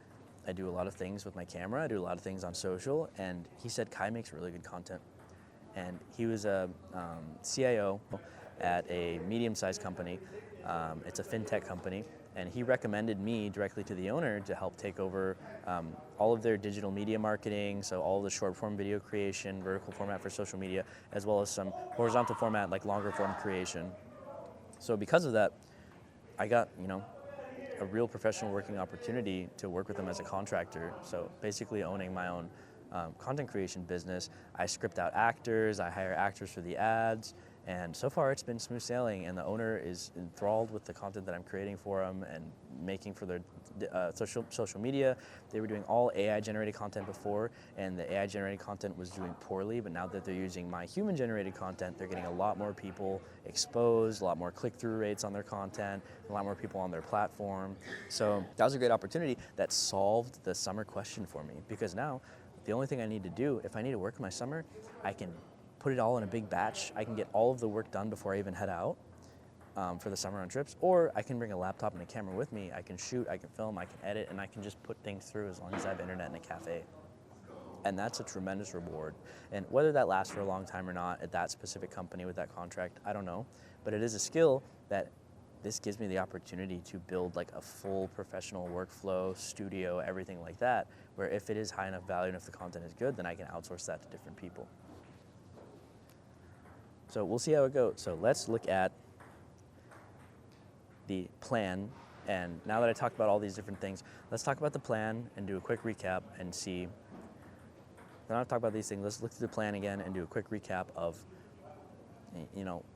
I do a lot of things with my camera, I do a lot of things on social, and he said Kai makes really good content. And he was a CIO at a medium-sized company. It's a fintech company, and he recommended me directly to the owner to help take over all of their digital media marketing, so all of the short-form video creation, vertical format for social media, as well as some horizontal format like longer-form creation. So because of that, I got, a real professional working opportunity to work with them as a contractor. So basically owning my own content creation business. I script out actors, I hire actors for the ads, and so far it's been smooth sailing, and the owner is enthralled with the content that I'm creating for them and making for their social media. They were doing all AI-generated content before, and the AI-generated content was doing poorly, but now that they're using my human-generated content, they're getting a lot more people exposed, a lot more click-through rates on their content, a lot more people on their platform. So that was a great opportunity that solved the summer question for me, because now the only thing I need to do, if I need to work in my summer, I can put it all in a big batch. I can get all of the work done before I even head out for the summer on trips, or I can bring a laptop and a camera with me. I can shoot, I can film, I can edit, and I can just put things through as long as I have internet in a cafe. And that's a tremendous reward. And whether that lasts for a long time or not at that specific company with that contract, I don't know. But it is a skill that this gives me the opportunity to build like a full professional workflow, studio, everything like that, where if it is high enough value and if the content is good, then I can outsource that to different people. So we'll see how it goes. So let's look at the plan. And now that I talked about all these different things, let's talk about the plan and do a quick recap and see. Then I'll talk about these things. Let's look through the plan again and do a quick recap of,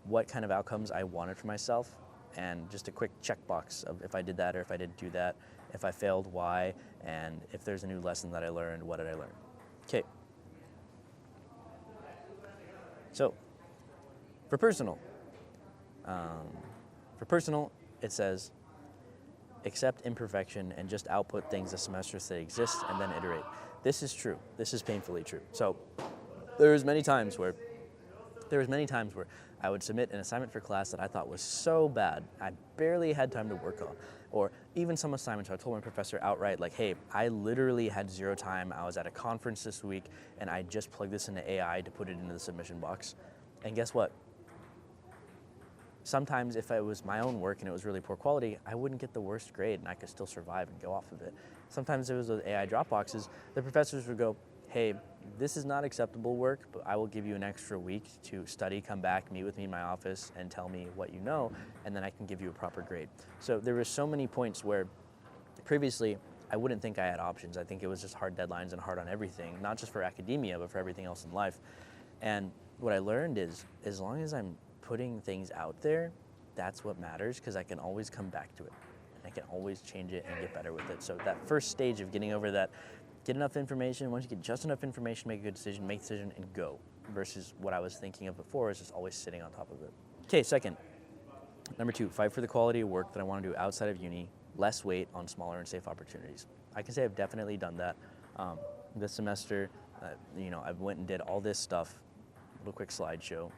what kind of outcomes I wanted for myself, and just a quick checkbox of if I did that or if I didn't do that, if I failed, why, and if there's a new lesson that I learned, what did I learn? Okay. So, for personal, it says, accept imperfection and just output things the semesters that exist and then iterate. This is true. This is painfully true. So there was many times where I would submit an assignment for class that I thought was so bad I barely had time to work on. Or even some assignments where I told my professor outright, like, hey, I literally had zero time. I was at a conference this week and I just plugged this into AI to put it into the submission box. And guess what? Sometimes if it was my own work and it was really poor quality, I wouldn't get the worst grade and I could still survive and go off of it. Sometimes it was those AI drop boxes, the professors would go, hey, this is not acceptable work, but I will give you an extra week to study, come back, meet with me in my office, and tell me what you know, and then I can give you a proper grade. So there were so many points where previously I wouldn't think I had options. I think it was just hard deadlines and hard on everything, not just for academia, but for everything else in life. And what I learned is, as long as I'm putting things out there, that's what matters, because I can always come back to it. I can always change it and get better with it. So that first stage of getting over that, get enough information, once you get just enough information, make a good decision, make a decision, and go, versus what I was thinking of before is just always sitting on top of it. Okay, second, number 2, fight for the quality of work that I want to do outside of uni, less weight on smaller and safe opportunities. I can say I've definitely done that. This semester, I went and did all this stuff, a little quick slideshow,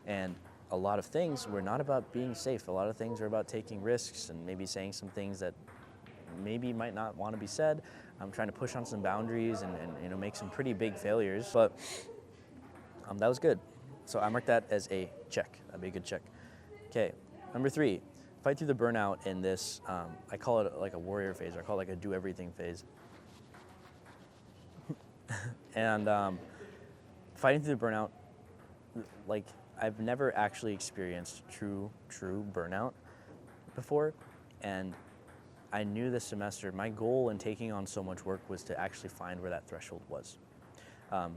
and a lot of things were not about being safe. A lot of things are about taking risks and maybe saying some things that maybe might not want to be said. I'm trying to push on some boundaries and make some pretty big failures, but that was good. So I mark that as a check. That'd be a good check. Okay, number 3, fight through the burnout in this, I call it like a warrior phase, or I call it like a do everything phase. And fighting through the burnout, like I've never actually experienced true burnout before, and I knew this semester my goal in taking on so much work was to actually find where that threshold was.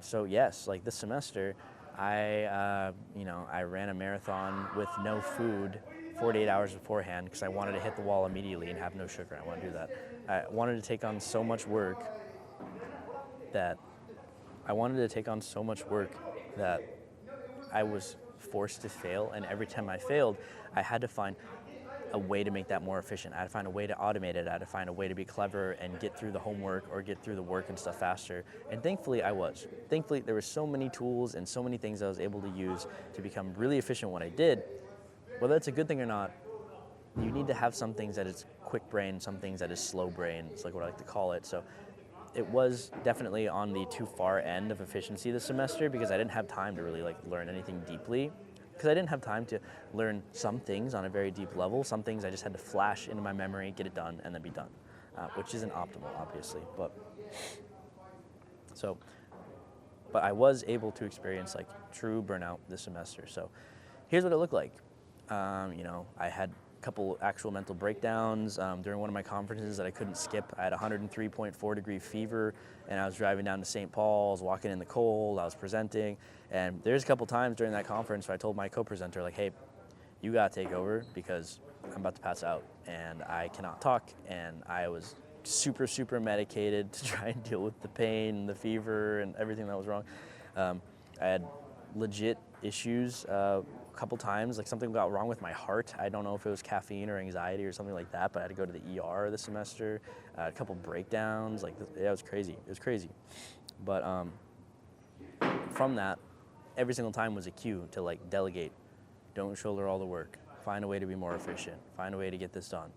So yes, like this semester, I ran a marathon with no food 48 hours beforehand because I wanted to hit the wall immediately and have no sugar. I want to do that. I wanted to take on so much work that I was forced to fail, and every time I failed, I had to find a way to make that more efficient. I had to find a way to automate it. I had to find a way to be clever and get through the homework or get through the work and stuff faster. And thankfully I was. Thankfully there were so many tools and so many things I was able to use to become really efficient when I did. Whether that's a good thing or not, you need to have some things that is quick brain, some things that is slow brain. It's like what I like to call it. So it was definitely on the too far end of efficiency this semester because I didn't have time to really learn anything deeply. Because I didn't have time to learn some things on a very deep level. Some things I just had to flash into my memory, get it done, and then be done, which isn't optimal, obviously. But I was able to experience true burnout this semester. So here's what it looked like. I had a couple actual mental breakdowns during one of my conferences that I couldn't skip. I had 103.4 degree fever, and I was driving down to St. Paul. I was walking in the cold. I was presenting, and there's a couple times during that conference where I told my co-presenter, hey, you gotta take over because I'm about to pass out and I cannot talk. And I was super medicated to try and deal with the pain and the fever and everything that was wrong. I had legit issues a couple times, something got wrong with my heart. I don't know if it was caffeine or anxiety or something like that, but I had to go to the ER this semester. A couple breakdowns, it was crazy. It was crazy. But from that, every single time was a cue to delegate. Don't shoulder all the work. Find a way to be more efficient. Find a way to get this done.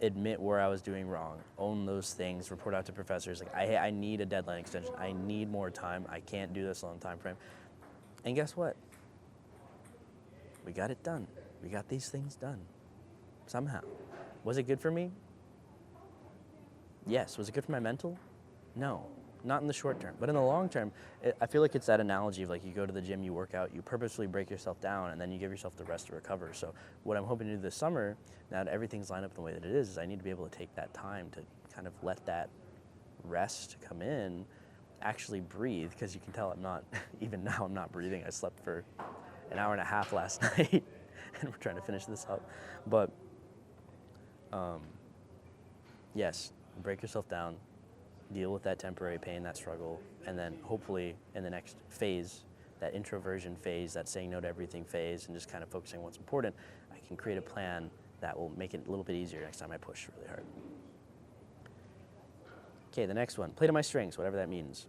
Admit where I was doing wrong. Own those things. Report out to professors. I need a deadline extension. I need more time. I can't do this on time frame. And guess what? We got it done. We got these things done. Somehow. Was it good for me? Yes. Was it good for my mental? No. Not in the short term. But in the long term, I feel like it's that analogy of you go to the gym, you work out, you purposefully break yourself down, and then you give yourself the rest to recover. So what I'm hoping to do this summer, now that everything's lined up the way that it is I need to be able to take that time to kind of let that rest come in, actually breathe, because you can tell I'm not, even now I'm not breathing. I slept for an hour and a half last night, and we're trying to finish this up. But yes, break yourself down, deal with that temporary pain, that struggle, and then hopefully in the next phase, that introversion phase, that saying no to everything phase, and just kind of focusing on what's important, I can create a plan that will make it a little bit easier next time I push really hard. Okay, the next one, play to my strengths, whatever that means.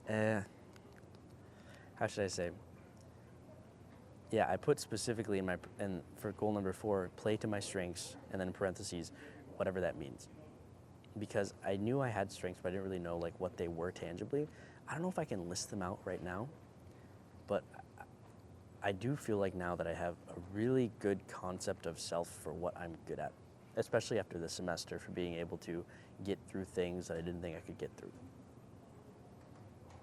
How should I say? Yeah, I put specifically in for goal number 4, play to my strengths, and then in parentheses, whatever that means. Because I knew I had strengths, but I didn't really know like what they were tangibly. I don't know if I can list them out right now, but I do feel like now that I have a really good concept of self for what I'm good at, especially after this semester, for being able to get through things that I didn't think I could get through.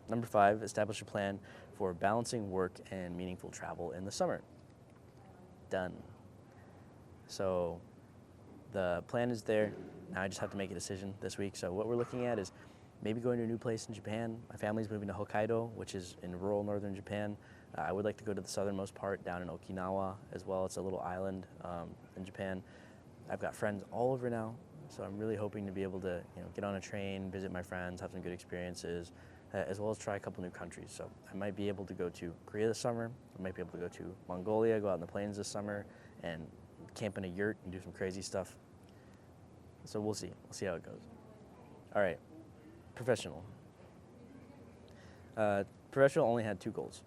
Number 5, establish a plan for balancing work and meaningful travel in the summer. Done. So the plan is there. Now I just have to make a decision this week. So what we're looking at is maybe going to a new place in Japan. My family's moving to Hokkaido, which is in rural northern Japan. I would like to go to the southernmost part down in Okinawa as well. It's a little island in Japan. I've got friends all over now, so I'm really hoping to be able to get on a train, visit my friends, have some good experiences, as well as try a couple new countries. So I might be able to go to Korea this summer. I might be able to go to Mongolia, go out in the plains this summer, and camp in a yurt and do some crazy stuff. So we'll see. We'll see how it goes. All right, professional. Professional only had 2 goals.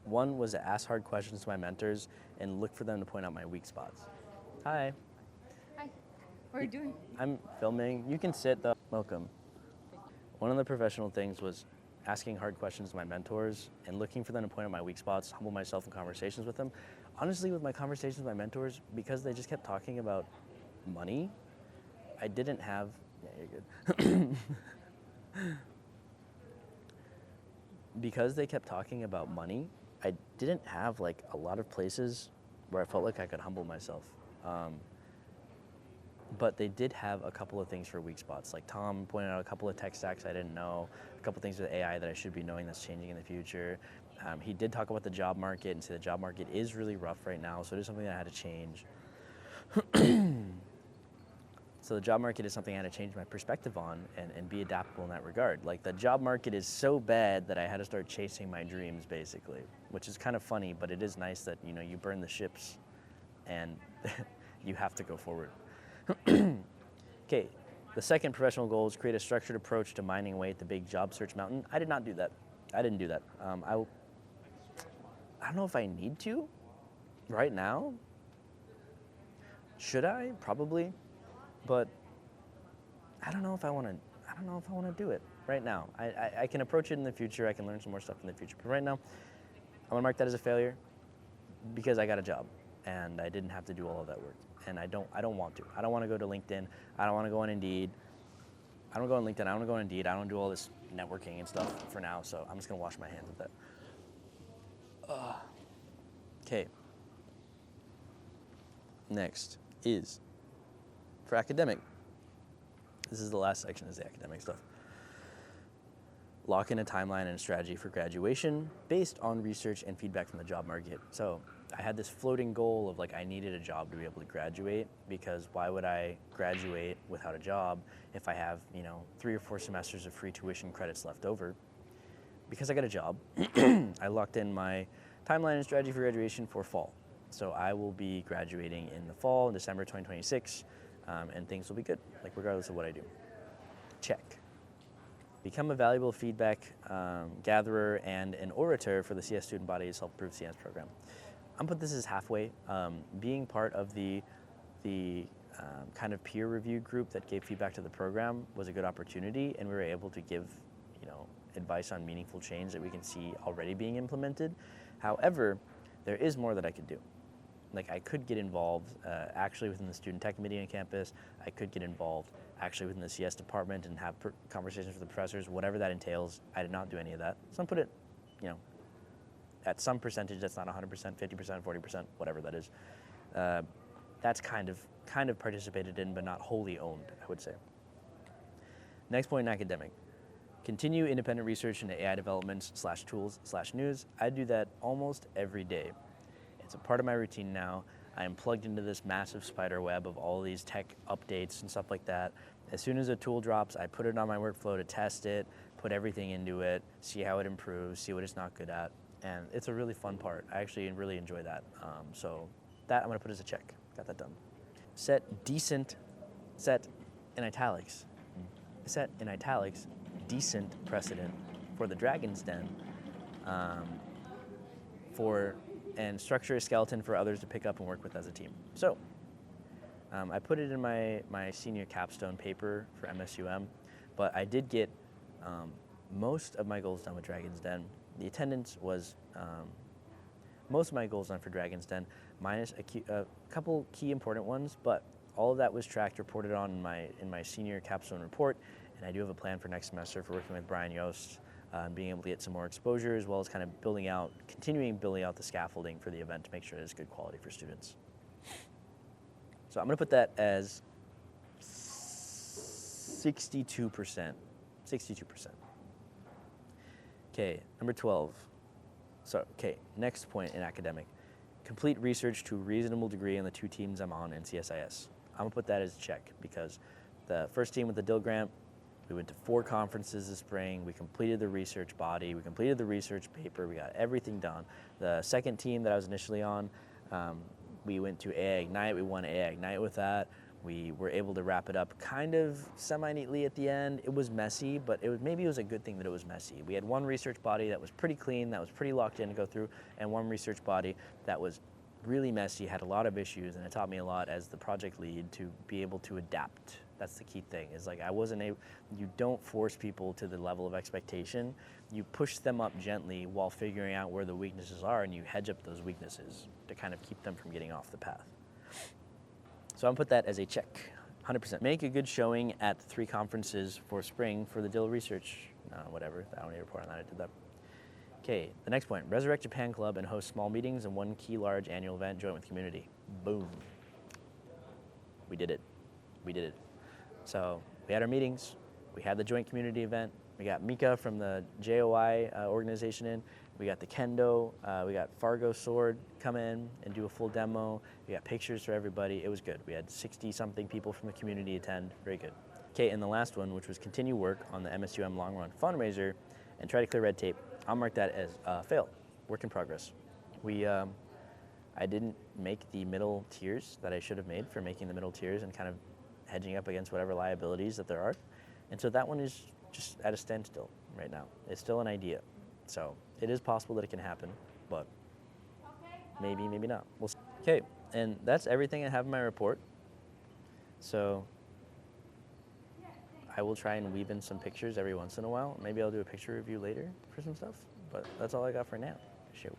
One was to ask hard questions to my mentors and look for them to point out my weak spots. Hi. Hi. What are you doing? I'm filming. You can sit though. Welcome. One of the professional things was asking hard questions to my mentors and looking for them to point out my weak spots, humble myself in conversations with them. Honestly, with my conversations with my mentors, because they just kept talking about money, I didn't have, yeah, you're good. Because they kept talking about money, I didn't have like a lot of places where I felt like I could humble myself. But they did have a couple of things for weak spots. Like Tom pointed out a couple of tech stacks I didn't know, a couple of things with AI that I should be knowing that's changing in the future. He did talk about the job market and say the job market is really rough right now, so it is something that I had to change. So the job market is something I had to change my perspective on and be adaptable in that regard. Like the job market is so bad that I had to start chasing my dreams basically, which is kind of funny, but it is nice that you burn the ships and you have to go forward. Okay, the second professional goal is create a structured approach to mining away at the big job search mountain. I did not do that. I didn't do that. I don't know if I need to right now. Should I? Probably. But I don't know if I want to do it right now. I can approach it in the future. I can learn some more stuff in the future. But right now, I'm gonna mark that as a failure because I got a job and I didn't have to do all of that work. And I don't want to. I don't want to go to LinkedIn. I don't want to go on Indeed. I don't go on LinkedIn. I don't want to go on Indeed. I don't do all this networking and stuff for now. So I'm just gonna wash my hands of that. Okay. Next is for academic. This is the last section, is the academic stuff. Lock in a timeline and a strategy for graduation based on research and feedback from the job market. So I had this floating goal of like I needed a job to be able to graduate, because why would I graduate without a job if I have 3 or 4 semesters of free tuition credits left over? Because I got a job, I locked in my timeline and strategy for graduation for fall. So I will be graduating in the fall, in December 2026, and things will be good, like regardless of what I do. Check. Become a valuable feedback gatherer and an orator for the CS student body's Self-Approved CS program. I'm put this as halfway. Being part of the kind of peer review group that gave feedback to the program was a good opportunity, and we were able to give advice on meaningful change that we can see already being implemented. However, there is more that I could do. Like I could get involved actually within the student tech committee on campus. I could get involved actually within the CS department and have conversations with the professors, whatever that entails. I did not do any of that. So I'm put it, at some percentage that's not 100%, 50%, 40%, whatever that is. That's kind of participated in, but not wholly owned, I would say. Next point in academic. Continue independent research into AI developments /tools/news. I do that almost every day. It's a part of my routine now. I am plugged into this massive spider web of all these tech updates and stuff like that. As soon as a tool drops, I put it on my workflow to test it, put everything into it, see how it improves, see what it's not good at. And it's a really fun part. I actually really enjoy that. So that I'm gonna put as a check. Got that done. Set in italics. set in italics, decent precedent for the Dragon's Den, and structure a skeleton for others to pick up and work with as a team. So I put it in my senior capstone paper for MSUM, but I did get most of my goals done with Dragon's Den. The attendance was most of my goals done for Dragon's Den, minus a couple key important ones, but all of that was tracked, reported on in my senior capstone report, and I do have a plan for next semester for working with Brian Yost and being able to get some more exposure, as well as kind of continuing building out the scaffolding for the event to make sure it's good quality for students. So I'm going to put that as 62%. 62%. Okay, number 12. So, okay, next point in academic. Complete research to a reasonable degree on the 2 teams I'm on in CSIS. I'm going to put that as a check because the first team with the Dill grant, we went to 4 conferences this spring. We completed the research body. We completed the research paper. We got everything done. The second team that I was initially on, we went to AA Ignite. We won AA Ignite with that. We were able to wrap it up kind of semi-neatly at the end. It was messy, but maybe it was a good thing that it was messy. We had one research body that was pretty clean, that was pretty locked in to go through, and one research body that was really messy, had a lot of issues, and it taught me a lot as the project lead to be able to adapt. That's the key thing, is like you don't force people to the level of expectation. You push them up gently while figuring out where the weaknesses are, and you hedge up those weaknesses to kind of keep them from getting off the path. So I'm gonna put that as a check, 100%. Make a good showing at the 3 conferences for spring for the Dill research, whatever, I don't need to report on that, I did that. Okay, the next point, resurrect Japan Club and host small meetings and 1 key large annual event joint with community. Boom. We did it. We did it. So we had our meetings, we had the joint community event, we got Mika from the JOI organization in, we got the Kendo, we got Fargo Sword come in and do a full demo, we got pictures for everybody, it was good. We had 60-something people from the community attend, very good. Okay, and the last one, which was continue work on the MSUM Long Run fundraiser and try to clear red tape. I'll mark that as fail, work in progress. I didn't make the middle tiers that I should have made for making the middle tiers and kind of hedging up against whatever liabilities that there are. And so that one is just at a standstill right now. It's still an idea. So it is possible that it can happen, but maybe, maybe not. We'll see. Okay, and that's everything I have in my report. So I will try and weave in some pictures every once in a while. Maybe I'll do a picture review later for some stuff, but that's all I got for now. Shoot.